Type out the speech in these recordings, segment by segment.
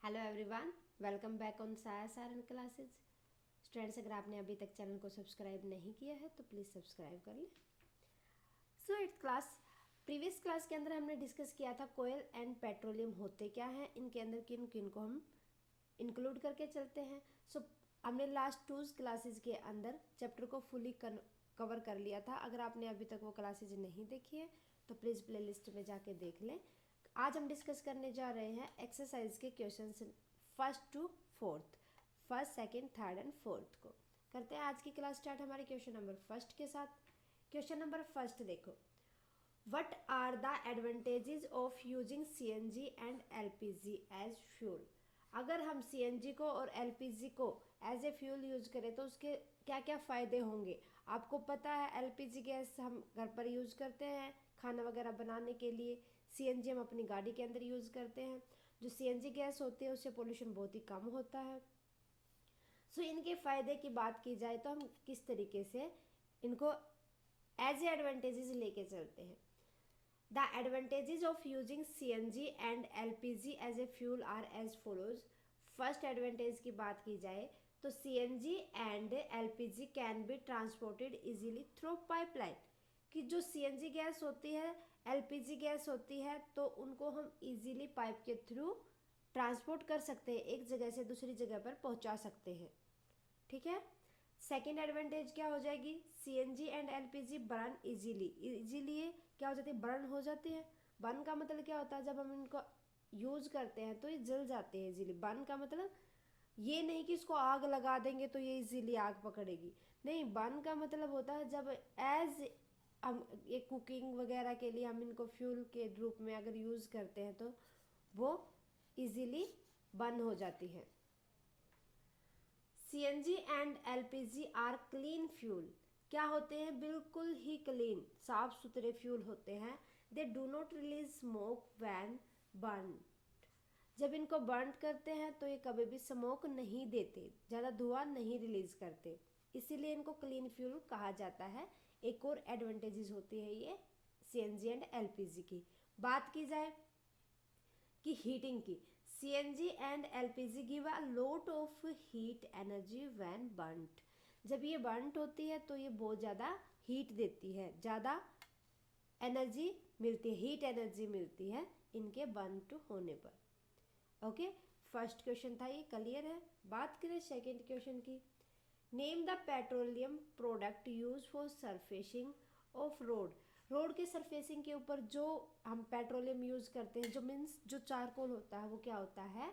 Hello everyone, welcome back on साया Saran classes. Students, अगर आपने अभी तक चैनल को सब्सक्राइब नहीं किया है तो प्लीज़ सब्सक्राइब कर लें। So it's class previous class के अंदर हमने डिस्कस किया था कोयल एंड पेट्रोलियम होते क्या हैं, इनके अंदर किन किन को हम इंक्लूड करके चलते हैं। सो हमने लास्ट 2 क्लासेज के अंदर चैप्टर को फुली कवर कर लिया था। अगर आपने अभी तक वो क्लासेज नहीं देखी है तो प्लीज़ प्लेलिस्ट में जाके देख लें। आज हम डिस्कस करने जा रहे हैं एक्सरसाइज के questions first to fourth, first second third and fourth को। करते हैं आज की क्लास स्टार्ट हमारे क्वेश्चन नंबर फर्स्ट के साथ। क्वेश्चन नंबर फर्स्ट देखो, what are the advantages of using CNG and LPG as fuel. अगर हम सीएनजी को और एलपीजी को एज ए फ्यूल यूज करें तो उसके क्या क्या फ़ायदे होंगे। आपको पता है एलपीजी गैस हम घर पर यूज़ करते हैं खाना वगैरह बनाने के लिए, सीएनजी हम अपनी गाड़ी के अंदर यूज़ करते हैं। जो सीएनजी गैस होती है उससे पोल्यूशन बहुत ही कम होता है। सो इनके फ़ायदे की बात की जाए तो हम किस तरीके से इनको एज ए एडवांटेजेस लेके चलते हैं। The advantages of using CNG and LPG as a fuel are as follows. First advantage की बात की जाए तो CNG and LPG can be transported easily through pipeline. कि जो सीएनजी गैस होती है, एलपीजी गैस होती है, तो उनको हम इजीली पाइप के थ्रू ट्रांसपोर्ट कर सकते हैं, एक जगह से दूसरी जगह पर पहुंचा सकते हैं। ठीक है। सेकेंड एडवांटेज क्या हो जाएगी, CNG and LPG burn easily क्या हो जाती है, बर्न हो जाती है। बर्न का मतलब क्या होता है, जब हम इनको यूज करते हैं तो ये जल जाते हैं इजीली। बर्न का मतलब ये नहीं कि इसको आग लगा देंगे तो ये इजीली आग पकड़ेगी, नहीं। बर्न का मतलब होता है जब एज हम ये कुकिंग वगैरह के लिए हम इनको फ्यूल के रूप में अगर यूज़ करते हैं तो वो इजीली बर्न हो जाती है। CNG and LPG are clean fuel. क्या होते हैं, बिल्कुल ही क्लीन साफ सुथरे फ्यूल होते हैं। They do not release smoke when burn. जब इनको बर्न करते हैं तो ये कभी भी स्मोक नहीं देते, ज़्यादा धुआं नहीं रिलीज करते, इसीलिए इनको क्लीन फ्यूल कहा जाता है। एक और एडवांटेजेस होती है ये सीएनजी एंड एलपीजी की। बात की जाए कि हीटिंग की, CNG and LPG give a lot of heat energy when burned. जब ये बर्नड होती है तो ये बहुत ज़्यादा हीट देती है, ज़्यादा एनर्जी मिलती है, हीट एनर्जी मिलती है इनके बर्न होने पर। ओके, फर्स्ट क्वेश्चन था ये, क्लियर है। बात करें सेकेंड क्वेश्चन की, name the petroleum product use for surfacing of road. Road के सरफेसिंग के ऊपर जो हम पेट्रोलियम यूज करते हैं, जो मीन्स जो चारकोल होता है, वो क्या होता है,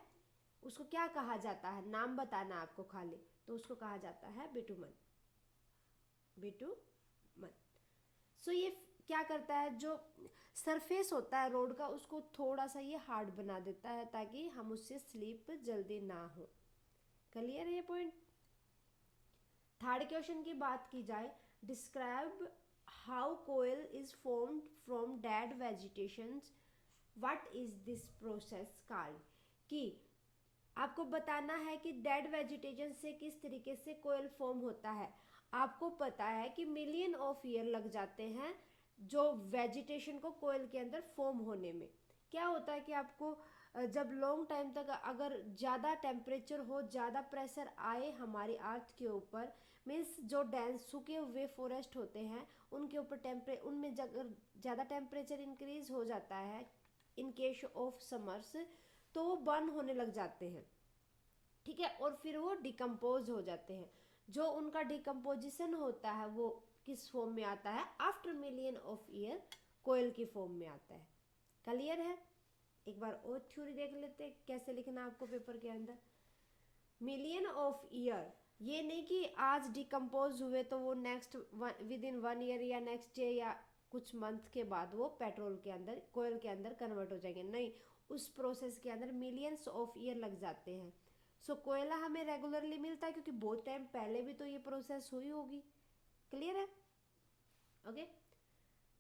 उसको क्या कहा जाता है, नाम बताना आपको खाली, तो उसको कहा जाता है बिटुमन। बिटुमन। सो ये क्या करता है, जो सरफेस होता है रोड का उसको थोड़ा सा ये हार्ड बना देता है ताकि हम उससे स्लिप जल्दी ना हो। क्लियर है ये पॉइंट। थर्ड क्वेश्चन की बात की जाए, describe how coal is formed from dead vegetation, what is this process called. कि आपको बताना है कि डेड वेजिटेशन से किस तरीके से कोयल फॉर्म होता है। आपको पता है कि मिलियन ऑफ ईयर लग जाते हैं जो वेजिटेशन को कोयल के अंदर फॉर्म होने में। क्या होता है कि आपको जब लॉन्ग टाइम तक अगर ज़्यादा टेम्परेचर हो, ज़्यादा प्रेशर आए हमारी अर्थ के ऊपर, मीन्स जो डेंस सूखे हुए फॉरेस्ट होते हैं उनके ऊपर उनमें अगर ज़्यादा टेम्परेचर इंक्रीज हो जाता है इन केस ऑफ समर्स, तो वो बर्न होने लग जाते हैं। ठीक है, और फिर वो डिकम्पोज हो जाते हैं। जो उनका डिकम्पोजिशन होता है वो किस फॉर्म में आता है, आफ्टर मिलियन ऑफ ईयर कोयल की फॉर्म में आता है। क्लियर है। एक बार और थ्योरी देख लेते हैं कैसे लिखना आपको पेपर के अंदर। मिलियन ऑफ ईयर, ये नहीं कि आज डिकम्पोज हुए तो वो नेक्स्ट विद इन 1 ईयर या नेक्स्ट डे या कुछ मंथ के बाद वो पेट्रोल के अंदर कोयल के अंदर कन्वर्ट हो जाएंगे, नहीं। उस प्रोसेस के अंदर मिलियंस ऑफ ईयर लग जाते हैं। सो कोयला हमें रेगुलरली मिलता है क्योंकि बहुत टाइम पहले भी तो ये प्रोसेस हुई होगी। क्लियर है। Okay.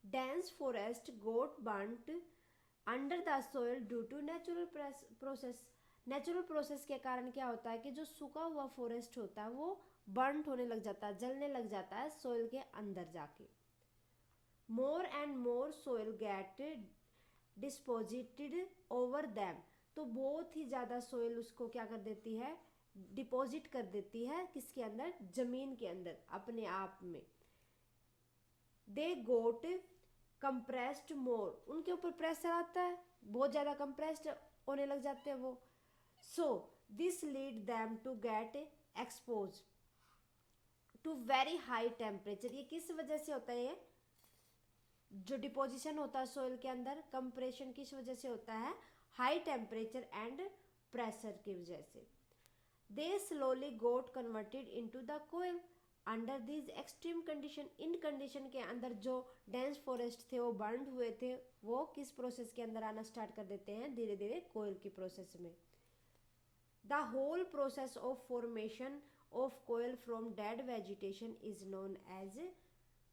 Dense forest got burnt under the soil due to natural process. Natural process के कारण क्या होता है कि जो सूखा हुआ फॉरेस्ट होता है वो बर्न होने लग जाता है, जलने लग जाता है सोइल के अंदर जाके। More and more soil get deposited over them. तो बहुत ही ज़्यादा सोइल उसको क्या कर देती है, डिपॉजिट कर देती है किसके अंदर, जमीन के अंदर अपने आप में। दे गोट कंप्रेस्ड मोर, उनके ऊपर प्रेशर आता है, बहुत ज़्यादा कंप्रेस्ड होने लग जाते हैं वो। So this lead them to get expose to very high temperature. ये किस वजह से होता है, ये जो डिपोजिशन होता है सोइल के अंदर, कंप्रेशन किस वजह से होता है, हाई टेम्परेचर एंड प्रेशर की वजह से। They slowly got converted into the coal under this extreme condition. इन कंडीशन के अंदर जो डेंस फॉरेस्ट थे वो बर्न हुए थे, वो किस प्रोसेस के अंदर आना स्टार्ट कर देते हैं, धीरे धीरे कोयल की प्रोसेस में। The whole process of formation of coal from dead vegetation is known as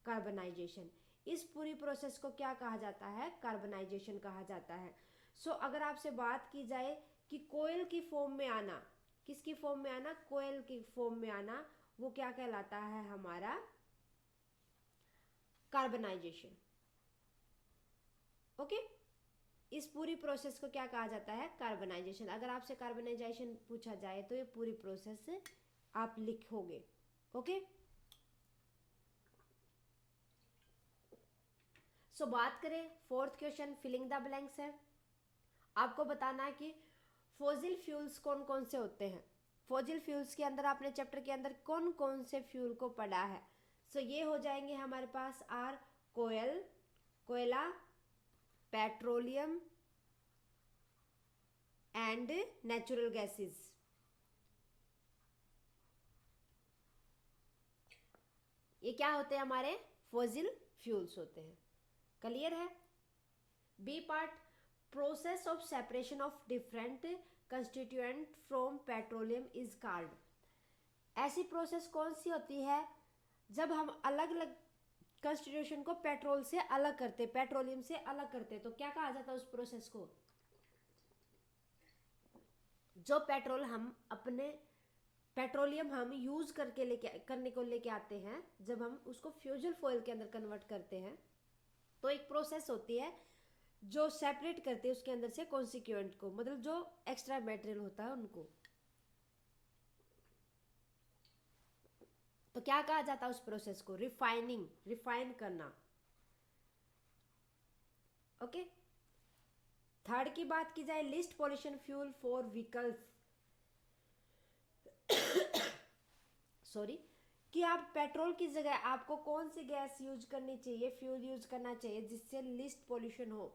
carbonisation. इस पूरी प्रोसेस को क्या कहा जाता है, कार्बनाइजेशन कहा जाता है। सो अगर आपसे बात की जाए कि कोयल की फॉर्म में आना, किसकी फॉर्म में आना, कोयल की फॉर्म में आना, वो क्या कहलाता है हमारा, कार्बनाइजेशन। ओके, इस पूरी प्रोसेस को क्या कहा जाता है, कार्बनाइजेशन। अगर आपसे कार्बनाइजेशन पूछा जाए तो ये पूरी प्रोसेस आप लिखोगे। ओके, सो बात करें fourth question, filling the blanks है। आपको बताना है कि फॉसिल फ्यूल्स कौन कौन से होते हैं। फॉसिल फ्यूल्स के अंदर आपने चैप्टर के अंदर कौन कौन से फ्यूल को पढ़ा है। सो ये हो जाएंगे हमारे पास आर कोयल, कोयला, पेट्रोलियम एंड नेचुरल गैसेस। ये क्या होते हैं, हमारे फॉसिल फ्यूल्स होते हैं। क्लियर है। B part, process of separation of different constituent from petroleum is called. ऐसी प्रोसेस कौन सी होती है जब हम अलग अलग कंस्टिट्यूशन को पेट्रोल से अलग करते, पेट्रोलियम से अलग करते, तो क्या कहा जाता है उस प्रोसेस को। जो पेट्रोल हम अपने पेट्रोलियम हम यूज करने को लेके आते हैं, जब हम उसको फ्यूजल फॉयल के अंदर कन्वर्ट करते हैं, तो एक प्रोसेस होती है जो सेपरेट करते हैं उसके अंदर से कॉन्स्टिट्यूएंट को, मतलब जो एक्स्ट्रा मटेरियल होता है उनको। तो क्या कहा जाता है उस प्रोसेस को, रिफाइनिंग, रिफाइन करना। ओके, थर्ड की बात की जाए, list pollution fuel for vehicles. Sorry, कि आप पेट्रोल की जगह आपको कौन सी गैस यूज करनी चाहिए, फ्यूल यूज करना चाहिए जिससे लिस्ट पॉल्यूशन हो।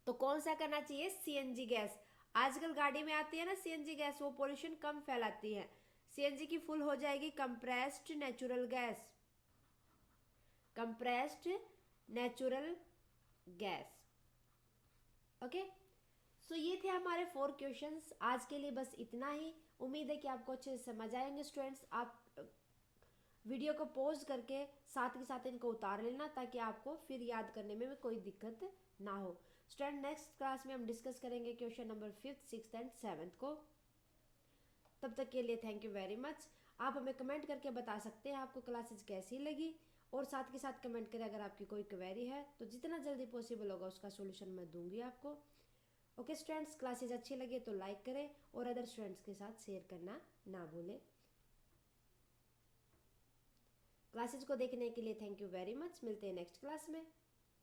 तो कौन सा करना चाहिए, सीएनजी गैस। आजकल गाड़ी में आती है ना सीएनजी गैस, वो पॉल्यूशन कम फैलाती है। सीएनजी की फुल हो जाएगी compressed natural gas, compressed natural gas. Okay, so ये थे हमारे 4 क्वेश्चंस। आज के लिए बस इतना ही। उम्मीद है कि आपको अच्छे से समझ आएंगे स्टूडेंट्स। आप वीडियो को पॉज करके साथ के साथ इनको उतार लेना, ताकि आपको फिर याद करने में कोई दिक्कत ना हो। स्टूडेंट, नेक्स्ट क्लास में हम डिस्कस करेंगे question number 5th, 6th and 7th को। तब तक के लिए थैंक यू वेरी मच। आप हमें कमेंट करके बता सकते हैं आपको क्लासेज कैसी लगी, और साथ के साथ कमेंट करें अगर आपकी कोई क्वेरी है, तो जितना जल्दी पॉसिबल होगा उसका सोल्यूशन मैं दूंगी आपको। ओके स्टूडेंट्स, क्लासेज अच्छी लगे तो लाइक करें और अदर स्टूडेंट्स के साथ शेयर करना ना भूलें। क्लासेज को देखने के लिए थैंक यू वेरी मच। मिलते हैं नेक्स्ट क्लास में।